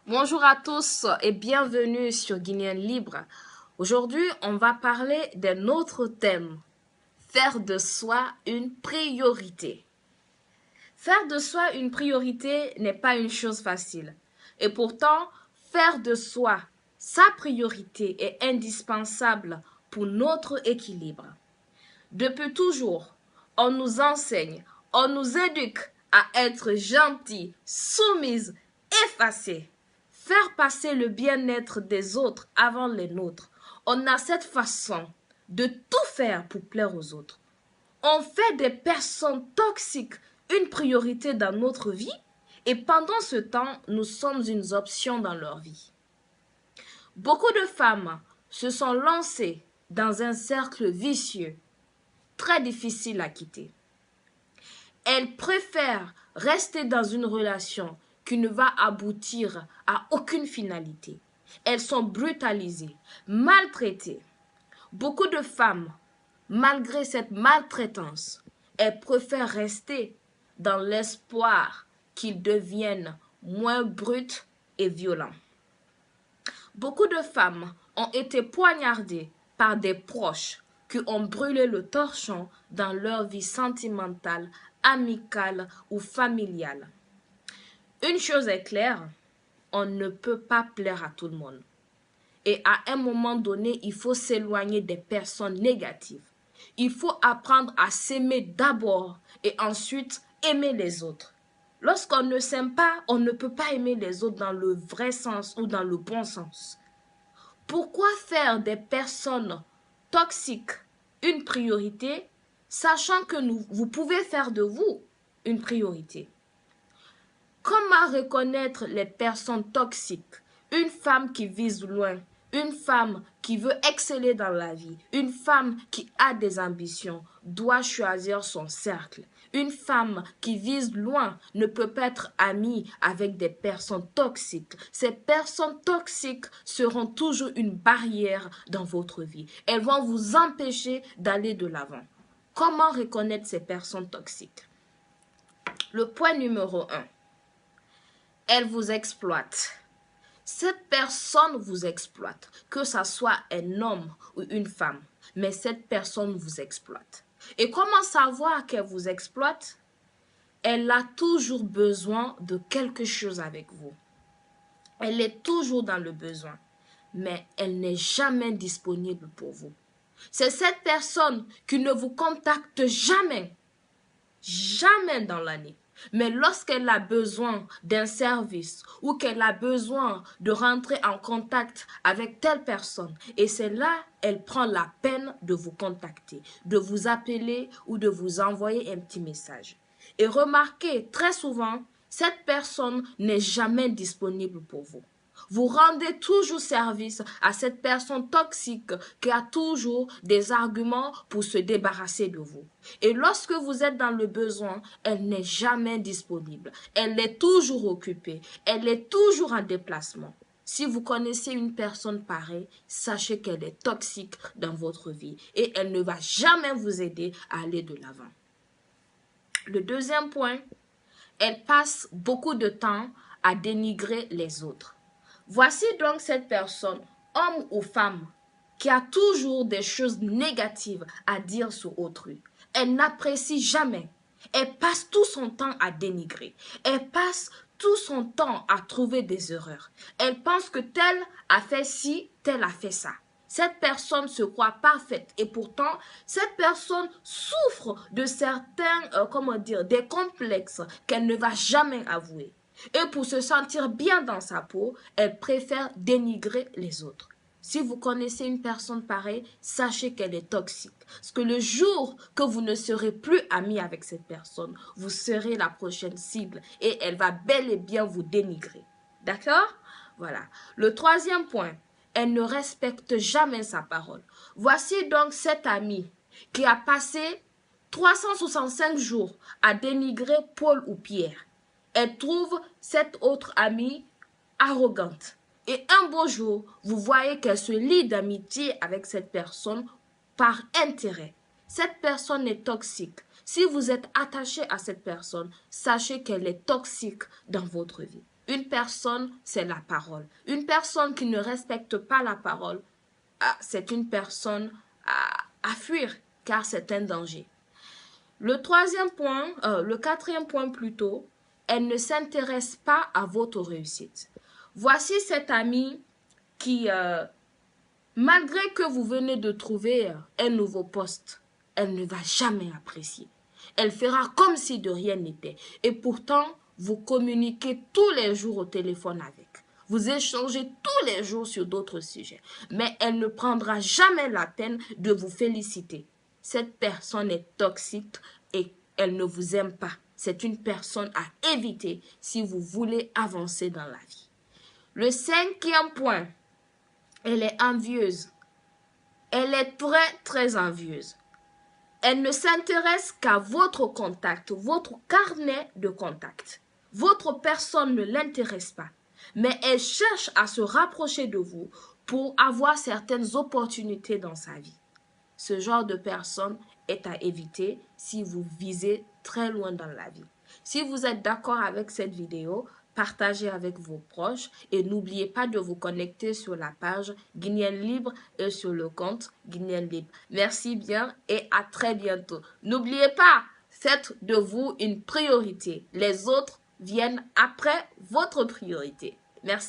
Bonjour à tous et bienvenue sur Guinéen Libre. Aujourd'hui, on va parler d'un autre thème, faire de soi une priorité. Faire de soi une priorité n'est pas une chose facile. Et pourtant, faire de soi sa priorité est indispensable pour notre équilibre. Depuis toujours, on nous enseigne, on nous éduque à être gentils, soumises, effacés. Faire passer le bien-être des autres avant les nôtres. On a cette façon de tout faire pour plaire aux autres. On fait des personnes toxiques une priorité dans notre vie et pendant ce temps, nous sommes une option dans leur vie. Beaucoup de femmes se sont lancées dans un cercle vicieux, très difficile à quitter. Elles préfèrent rester dans une relation qui ne va aboutir à aucune finalité. Elles sont brutalisées, maltraitées. Beaucoup de femmes, malgré cette maltraitance, elles préfèrent rester dans l'espoir qu'ils deviennent moins bruts et violents. Beaucoup de femmes ont été poignardées par des proches qui ont brûlé le torchon dans leur vie sentimentale, amicale ou familiale. Une chose est claire, on ne peut pas plaire à tout le monde. Et à un moment donné, il faut s'éloigner des personnes négatives. Il faut apprendre à s'aimer d'abord et ensuite aimer les autres. Lorsqu'on ne s'aime pas, on ne peut pas aimer les autres dans le vrai sens ou dans le bon sens. Pourquoi faire des personnes toxiques une priorité, sachant que vous pouvez faire de vous une priorité? Comment reconnaître les personnes toxiques? Une femme qui vise loin, une femme qui veut exceller dans la vie, une femme qui a des ambitions doit choisir son cercle. Une femme qui vise loin ne peut pas être amie avec des personnes toxiques. Ces personnes toxiques seront toujours une barrière dans votre vie. Elles vont vous empêcher d'aller de l'avant. Comment reconnaître ces personnes toxiques? Le point numéro 1. Elle vous exploite. Cette personne vous exploite, que ce soit un homme ou une femme, mais cette personne vous exploite. Et comment savoir qu'elle vous exploite? Elle a toujours besoin de quelque chose avec vous. Elle est toujours dans le besoin, mais elle n'est jamais disponible pour vous. C'est cette personne qui ne vous contacte jamais, jamais dans l'année. Mais lorsqu'elle a besoin d'un service ou qu'elle a besoin de rentrer en contact avec telle personne, et c'est là elle prend la peine de vous contacter, de vous appeler ou de vous envoyer un petit message. Et remarquez, très souvent, cette personne n'est jamais disponible pour vous. Vous rendez toujours service à cette personne toxique qui a toujours des arguments pour se débarrasser de vous. Et lorsque vous êtes dans le besoin, elle n'est jamais disponible. Elle est toujours occupée. Elle est toujours en déplacement. Si vous connaissez une personne pareille, sachez qu'elle est toxique dans votre vie et elle ne va jamais vous aider à aller de l'avant. Le deuxième point, elle passe beaucoup de temps à dénigrer les autres. Voici donc cette personne, homme ou femme, qui a toujours des choses négatives à dire sur autrui. Elle n'apprécie jamais. Elle passe tout son temps à dénigrer. Elle passe tout son temps à trouver des erreurs. Elle pense que tel a fait ci, tel a fait ça. Cette personne se croit parfaite et pourtant, cette personne souffre de certains, des complexes qu'elle ne va jamais avouer. Et pour se sentir bien dans sa peau, elle préfère dénigrer les autres. Si vous connaissez une personne pareille, sachez qu'elle est toxique. Parce que le jour que vous ne serez plus ami avec cette personne, vous serez la prochaine cible et elle va bel et bien vous dénigrer. D'accord? Voilà. Le troisième point, elle ne respecte jamais sa parole. Voici donc cette amie qui a passé 365 jours à dénigrer Paul ou Pierre. Elle trouve cette autre amie arrogante. Et un beau jour, vous voyez qu'elle se lie d'amitié avec cette personne par intérêt. Cette personne est toxique. Si vous êtes attaché à cette personne, sachez qu'elle est toxique dans votre vie. Une personne, c'est la parole. Une personne qui ne respecte pas la parole, c'est une personne à fuir, car c'est un danger. Le quatrième point plutôt, elle ne s'intéresse pas à votre réussite. Voici cette amie qui, malgré que vous venez de trouver un nouveau poste, elle ne va jamais apprécier. Elle fera comme si de rien n'était. Et pourtant, vous communiquez tous les jours au téléphone avec. Vous échangez tous les jours sur d'autres sujets. Mais elle ne prendra jamais la peine de vous féliciter. Cette personne est toxique et elle ne vous aime pas. C'est une personne à éviter si vous voulez avancer dans la vie. Le cinquième point, elle est envieuse. Elle est très envieuse. Elle ne s'intéresse qu'à votre contact, votre carnet de contact. Votre personne ne l'intéresse pas, mais elle cherche à se rapprocher de vous pour avoir certaines opportunités dans sa vie. Ce genre de personne est à éviter si vous visez très loin dans la vie. Si vous êtes d'accord avec cette vidéo, partagez avec vos proches et n'oubliez pas de vous connecter sur la page Guinéenne Libre et sur le compte Guinéenne Libre. Merci bien et à très bientôt. N'oubliez pas, faites de vous une priorité. Les autres viennent après votre priorité. Merci.